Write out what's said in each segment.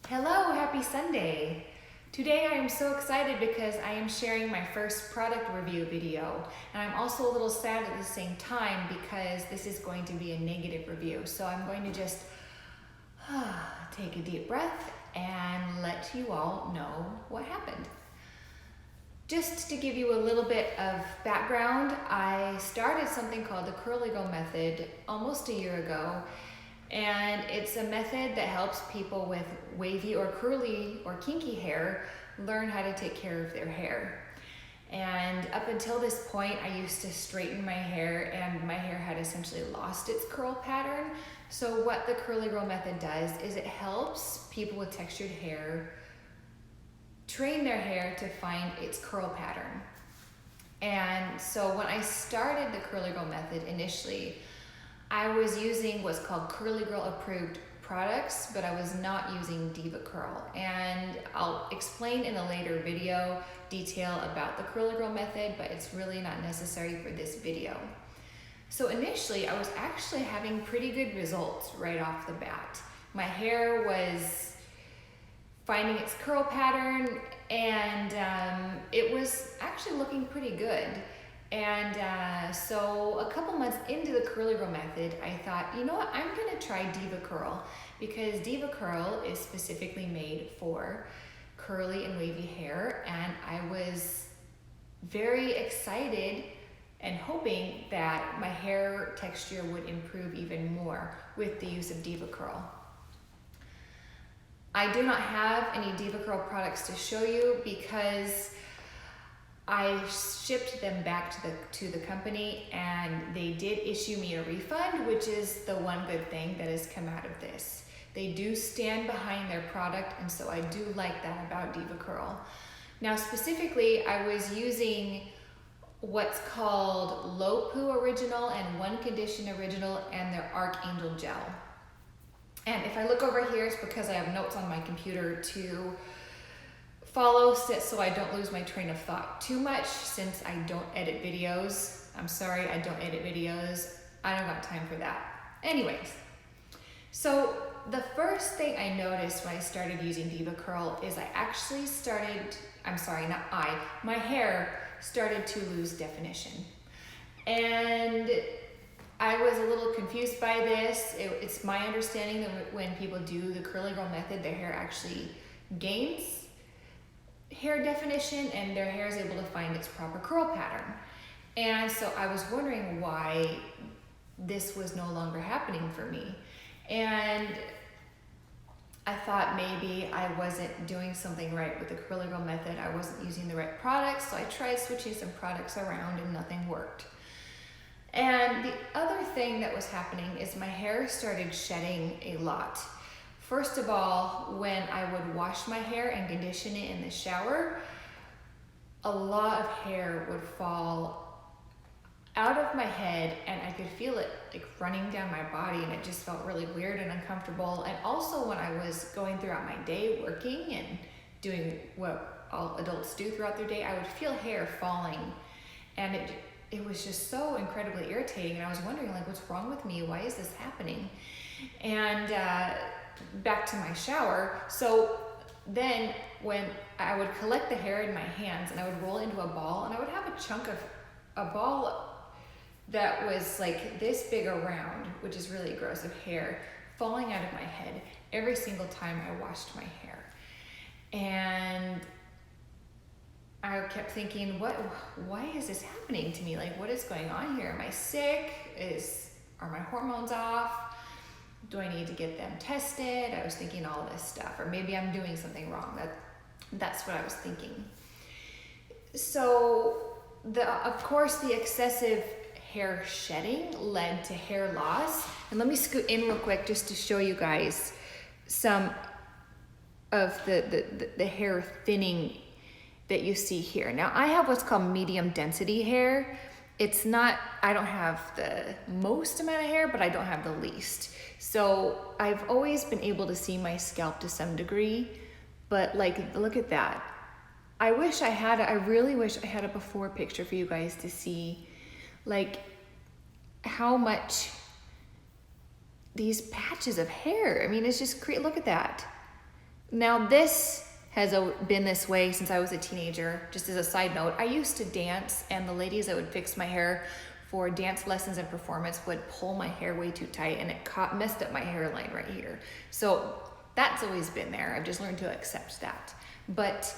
Hello, happy Sunday. Today I am so excited because I am sharing my first product review video, and I'm also a little sad at the same time because this is going to be a negative review. So I'm going to just take a deep breath and let you all know what happened. Just to give you a little bit of background, I started something called the Curly Girl method almost a year ago. And it's a method that helps people with wavy or curly or kinky hair learn how to take care of their hair. And up until this point, I used to straighten my hair, and my hair had essentially lost its curl pattern. So what the Curly Girl method does is it helps people with textured hair train their hair to find its curl pattern. And so when I started the Curly Girl method initially, I was using what's called Curly Girl approved products, but I was not using Devacurl. And I'll explain in a later video detail about the Curly Girl method, but it's really not necessary for this video. So initially, I was actually having pretty good results right off the bat. My hair was finding its curl pattern, and it was actually looking pretty good. And so a couple months into the Curly Girl method, I thought, you know what, I'm gonna try Devacurl, because Devacurl is specifically made for curly and wavy hair, and I was very excited and hoping that my hair texture would improve even more with the use of Devacurl. I do not have any Devacurl products to show you because I shipped them back to the company, and they did issue me a refund, which is the one good thing that has come out of this. They do stand behind their product, and so I do like that about Devacurl. Now specifically, I was using what's called Low Poo Original and One Condition Original and their Archangel Gel. And if I look over here, it's because I have notes on my computer to follow so I don't lose my train of thought too much, since I don't edit videos. I'm sorry, I don't edit videos. I don't got time for that. Anyways, so the first thing I noticed when I started using Devacurl is my hair started to lose definition. And I was a little confused by this. It's my understanding that when people do the Curly Girl method, their hair actually gains hair definition and their hair is able to find its proper curl pattern. And so I was wondering why this was no longer happening for me. And I thought maybe I wasn't doing something right with the Curly Girl method. I wasn't using the right products, so I tried switching some products around and nothing worked. And the other thing that was happening is my hair started shedding a lot. First of all, when I would wash my hair and condition it in the shower, a lot of hair would fall out of my head, and I could feel it like running down my body, and it just felt really weird and uncomfortable. And also when I was going throughout my day working and doing what all adults do throughout their day, I would feel hair falling, and it was just so incredibly irritating. And I was wondering, like, what's wrong with me? Why is this happening? And back to my shower. So then when I would collect the hair in my hands and I would roll it into a ball, and I would have a chunk of a ball that was like this big around, which is really gross, of hair falling out of my head every single time I washed my hair. And I kept thinking, why is this happening to me? Like, what is going on here? Am I sick? Are my hormones off? Do I need to get them tested? I was thinking all this stuff, or maybe I'm doing something wrong. That's what I was thinking. So of course the excessive hair shedding led to hair loss. And let me scoot in real quick just to show you guys some of the hair thinning that you see here. Now I have what's called medium density hair. It's not, I don't have the most amount of hair, but I don't have the least. So I've always been able to see my scalp to some degree, but like, look at that. I really wish I had a before picture for you guys to see like how much these patches of hair, I mean, it's just, look at that. Now this has been this way since I was a teenager. Just as a side note, I used to dance, and the ladies that would fix my hair for dance lessons and performance would pull my hair way too tight, and it messed up my hairline right here. So that's always been there. I've just learned to accept that. But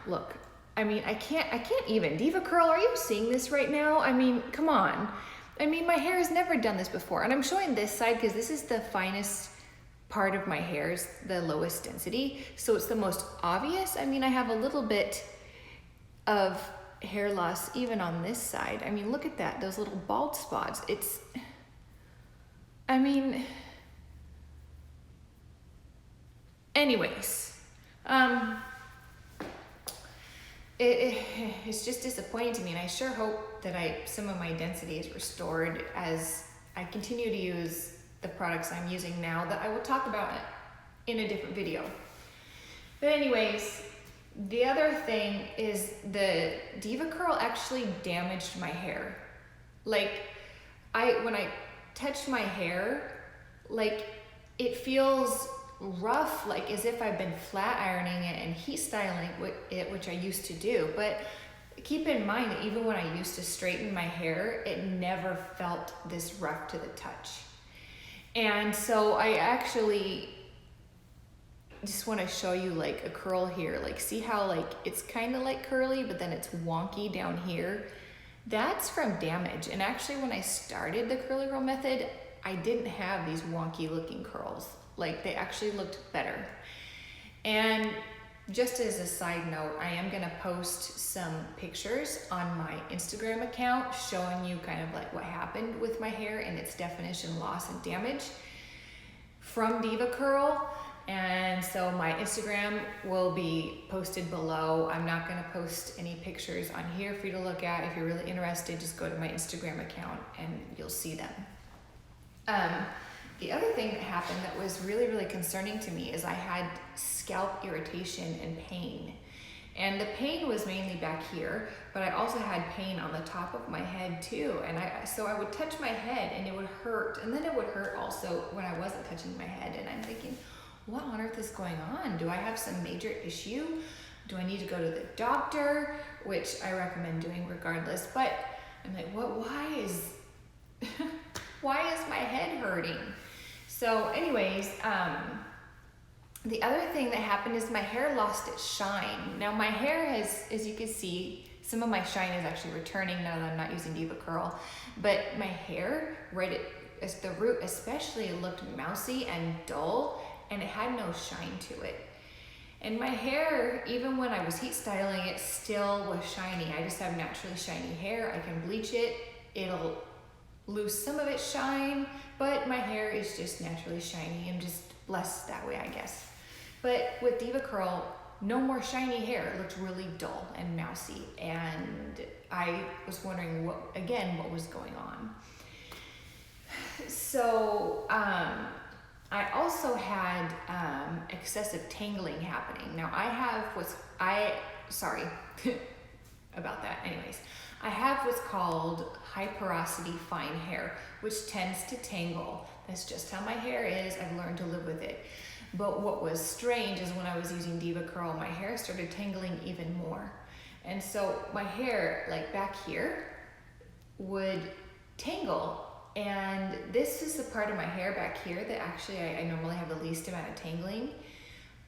look, I mean, I can't even. Devacurl, are you seeing this right now? I mean, come on. I mean, my hair has never done this before. And I'm showing this side because this is the finest part of my hair, is the lowest density. So it's the most obvious. I mean, I have a little bit of hair loss even on this side. I mean, look at that, those little bald spots. Anyways, it's just disappointing to me, and I sure hope that some of my density is restored as I continue to use the products I'm using now that I will talk about in a different video. But anyways, the other thing is the Devacurl actually damaged my hair. Like, when I touch my hair, like, it feels rough, like as if I've been flat ironing it and heat styling it, which I used to do. But keep in mind that even when I used to straighten my hair, it never felt this rough to the touch. And so I actually just want to show you like a curl here. Like, see how like it's kind of like curly, but then it's wonky down here? That's from damage. And actually when I started the Curly Girl method, I didn't have these wonky looking curls. Like, they actually looked better. And just as a side note, I am gonna post some pictures on my Instagram account showing you kind of like what happened with my hair and its definition, loss, and damage from Devacurl. And so my Instagram will be posted below. I'm not gonna post any pictures on here for you to look at. If you're really interested, just go to my Instagram account and you'll see them. The other thing that happened that was really, really concerning to me is I had scalp irritation and pain. And the pain was mainly back here, but I also had pain on the top of my head too. And so I would touch my head and it would hurt. And then it would hurt also when I wasn't touching my head. And I'm thinking, what on earth is going on? Do I have some major issue? Do I need to go to the doctor? Which I recommend doing regardless. But I'm like, why is my head hurting? So anyways, the other thing that happened is my hair lost its shine. Now my hair has, as you can see, some of my shine is actually returning now that I'm not using Devacurl, but my hair, right at the root especially, looked mousy and dull, and it had no shine to it. And my hair, even when I was heat styling it, still was shiny. I just have naturally shiny hair. I can bleach it, it'll lose some of its shine, but my hair is just naturally shiny. I'm just blessed that way, I guess. But with Devacurl, no more shiny hair. It looked really dull and mousy, and I was wondering what was going on. So I also had excessive tangling happening. Now sorry about that. Anyways, I have what's called high porosity fine hair, which tends to tangle. That's just how my hair is. I've learned to live with it. But what was strange is when I was using Devacurl, my hair started tangling even more. And so my hair, like back here, would tangle. And this is the part of my hair back here that actually I normally have the least amount of tangling,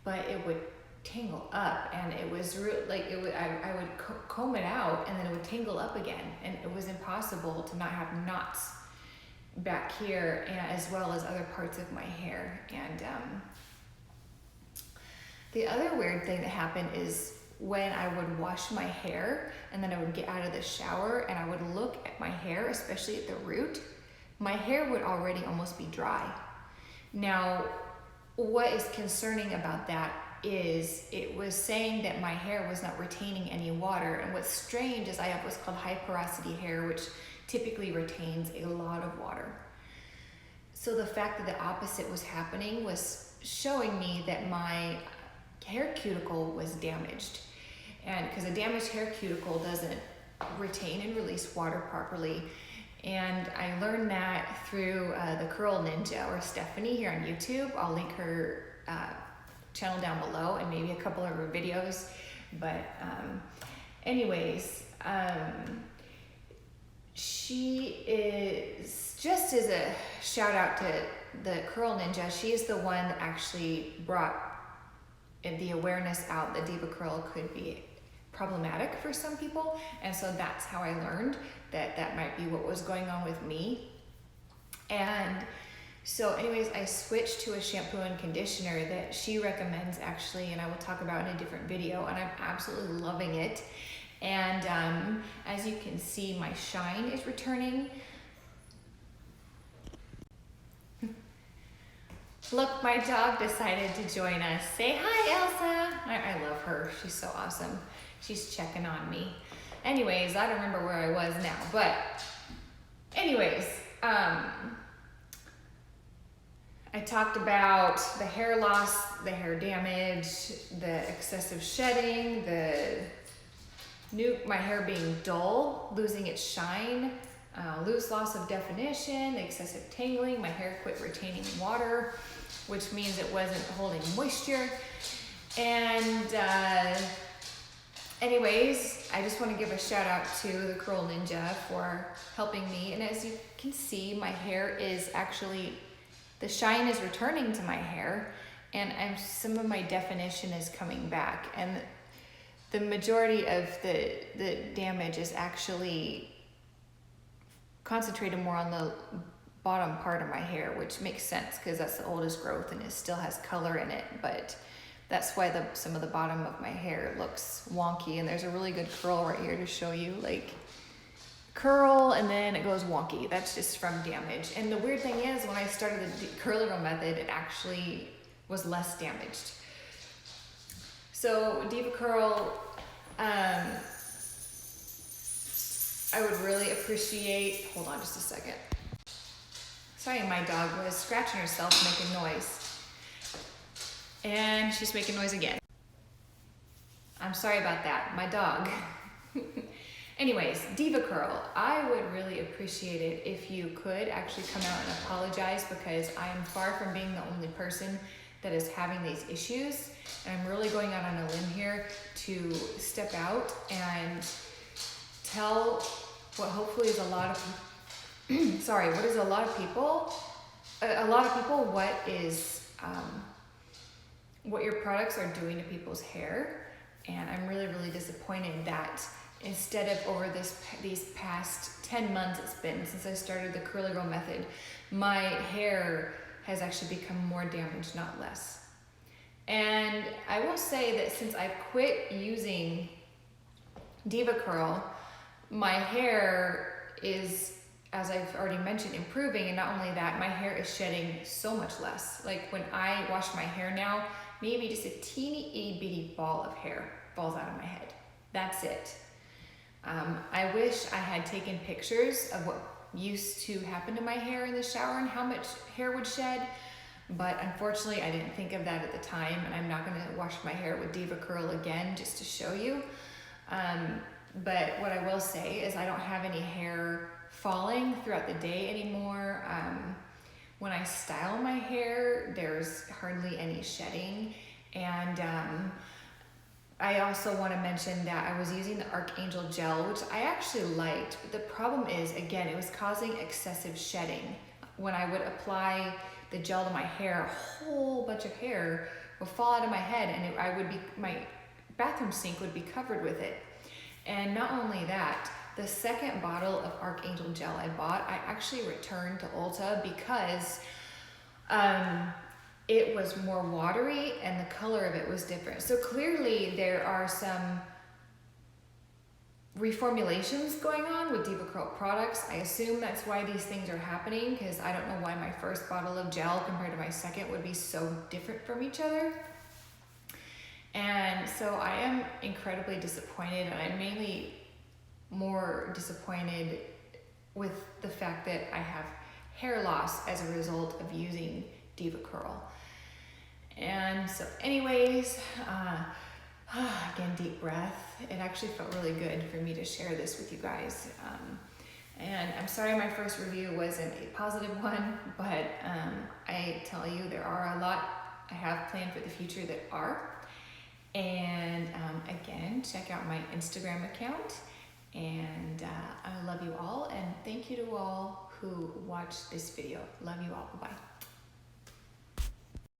but it would tangle up, and it was like I would comb it out and then it would tangle up again, and it was impossible to not have knots back here, and as well as other parts of my hair. And the other weird thing that happened is when I would wash my hair and then I would get out of the shower and I would look at my hair, especially at the root, my hair would already almost be dry. Now, what is concerning about that is it was saying that my hair was not retaining any water. And what's strange is I have what's called high porosity hair, which typically retains a lot of water. So the fact that the opposite was happening was showing me that my hair cuticle was damaged. And because a damaged hair cuticle doesn't retain and release water properly. And I learned that through the Curl Ninja, or Stephanie here on YouTube. I'll link her channel down below and maybe a couple of her videos. But anyways, she is, just as a shout out to the Curl Ninja, she is the one that actually brought the awareness out that Devacurl could be problematic for some people. And so that's how I learned that that might be what was going on with me. And so anyways, I switched to a shampoo and conditioner that she recommends actually, and I will talk about in a different video, and I'm absolutely loving it. And as you can see, my shine is returning. Look, my dog decided to join us. Say hi, Elsa. I love her. She's so awesome. She's checking on me. Anyways, I don't remember where I was now, but anyways, I talked about the hair loss, the hair damage, the excessive shedding, my hair being dull, losing its shine, loss of definition, the excessive tangling, my hair quit retaining water, which means it wasn't holding moisture. And anyways, I just want to give a shout out to the Curl Ninja for helping me. And as you can see, my hair is actually, the shine is returning to my hair, and some of my definition is coming back. And the majority of the damage is actually concentrated more on the bottom part of my hair, which makes sense because that's the oldest growth and it still has color in it. But that's why some of the bottom of my hair looks wonky. And there's a really good curl right here to show you, like curl and then it goes wonky. That's just from damage. And the weird thing is, when I started the curly girl method, it actually was less damaged. So Devacurl, I would really appreciate, hold on just a second. Sorry, my dog was scratching herself, making noise. And she's making noise again. I'm sorry about that, my dog. Anyways, Devacurl, I would really appreciate it if you could actually come out and apologize, because I am far from being the only person that is having these issues. And I'm really going out on a limb here to step out and tell what hopefully is a lot of people, what your products are doing to people's hair. And I'm really, really disappointed that instead of over these past 10 months it's been since I started the curly girl method, my hair has actually become more damaged, not less. And I will say that since I've quit using Devacurl, my hair is, as I've already mentioned, improving. And not only that, my hair is shedding so much less. Like when I wash my hair now, maybe just a teeny itty bitty ball of hair falls out of my head. That's it. I wish I had taken pictures of what used to happen to my hair in the shower and how much hair would shed, but unfortunately I didn't think of that at the time, and I'm not going to wash my hair with Devacurl again just to show you. But what I will say is I don't have any hair falling throughout the day anymore. When I style my hair, there's hardly any shedding. And I also want to mention that I was using the Archangel gel, which I actually liked. But the problem is, again, it was causing excessive shedding. When I would apply the gel to my hair, a whole bunch of hair would fall out of my head, and my bathroom sink would be covered with it. And not only that, the second bottle of Archangel gel I bought, I actually returned to Ulta because it was more watery and the color of it was different. So clearly there are some reformulations going on with Devacurl products. I assume that's why these things are happening, because I don't know why my first bottle of gel compared to my second would be so different from each other. And so I am incredibly disappointed, and I'm mainly more disappointed with the fact that I have hair loss as a result of using Devacurl. And so anyways, again, deep breath. It actually felt really good for me to share this with you guys. And I'm sorry my first review wasn't a positive one, but I tell you, there are a lot I have planned for the future that are. And again, check out my Instagram account. And I love you all, and thank you to all who watched this video. Love you all. Bye-bye.